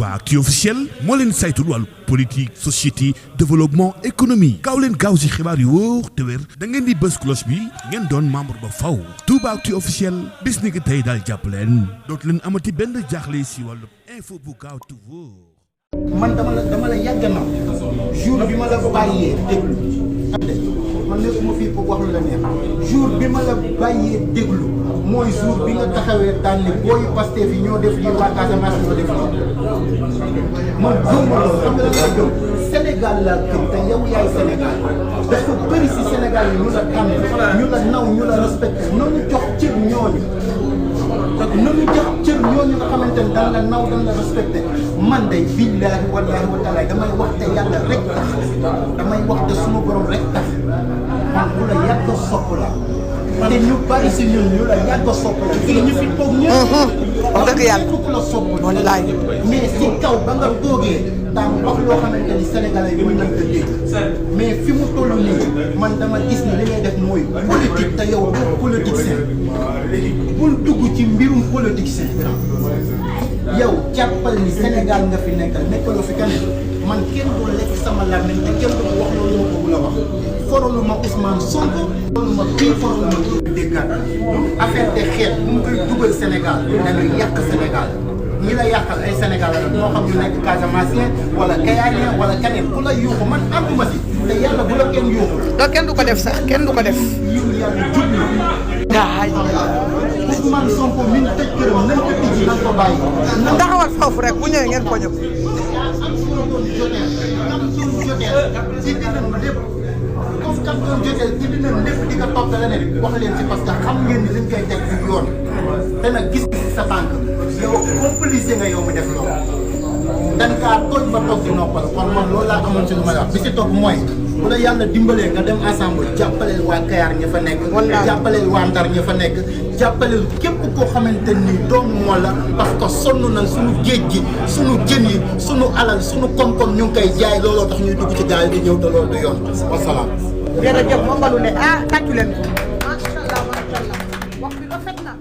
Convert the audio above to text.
Toubactu officiel moo leen saytul wàllu politique société développement économie gaaw leen gaaw si xibaar yu wóor te wér da ngeen di bës cloche bi ngeen doon membre ba faw Toubactu officiel bis ni ki tey daal jàpp leen dootu leen amati benn jaaxle si wàllu info bu gaaw te wóor. man dama la yàgg na jour bi ma la bàyyee déglu man nekkuma fii pour wax lu la neex jour bi ma la bàyyee déglu mooy jour bi nga taxawee daan ne booy Pastef yi ñoo def lii waa Casamance ñoo def lii man gëm ma loolu xam nga la laa gëm Sénégal laa gëm te yow yaay Sénégal dafa bëri si Sénégal yi ñu la tànn ñu la naw ñu la respecté noonu jox cër ñooñu donc noonu jox cër ñooñu nga xamante ne dan la naw dan la respecté man de billaahi wallaahi wa taala damay wax te yàlla rek tax damay wax te suma borom rek tax man ku la yàgg sopp la te ñu bari si ñun ñu la yàgg sopp la fii ñu fi toog ñëpp wax dëgg yàlla ku la sopp wallaay mais si kaw ba nga toogee daan wax loo xamante ni sénégalais yi mën nañ ko dégg mais fi mu toll nii man dama gis ni li ngay def mooy politique te yow doo politicien bul dugg ci mbirum politicien yow jàppal ni Sénégal nga fi nekkal nekkaloo fi keneen man kenn du lekk sama làmmiñ te kenn du wax loolu ma bëgg la wax forolu ma Ousmane Sonko forolu ma kii forolu ma kii déggaat affaire de xeet bu mu koy dugal Sénégal dañuy yàq Sénégal ñi la yàqal ay Sénégal la moo xam ñu nekk Casamançais wala Kayarien wala keneen ku la yuuxu man ànduma si te yàlla bu la kenn yuuxu loolu kenn du ko def sax kenn du ko def yiw yàlla jub na Ousmane Sonko mi ngi tëj këram nañ ko tijji nañ ko bàyyi taxawal foofu rek bu ñëwee ngeen ko ñëw am solo doon joteel ci dinañ lépp comme kam doon joteel ci dinañ lépp di nga topp leneen wax leen si parce que xam ngeen ni liñ koy teg ci yoon te nag gis si sa tànk yow complice nga yow mi def loolu dan kaa tooñ ba toog di noppal kon man loolu laa amoon si lu may wax bi si topp mooy bu la yàlla dimbalee nga dem ensemble jàppaleel waa Kayar ña fa nekk jàppaleel waa Ndar ña fa nekk jàppaleel képp koo xamante ni doomu moo la parce que sonn nañ suñu géej gi suñu jën yi suñu alal suñu koom-koom ñu ngi koy jaay looloo tax ñuy dugg ci gaal di ñëw te loolu du yoon wasalaam jërëjëf Mamadou ne tàccu leen ko macha allah wax bi rafet na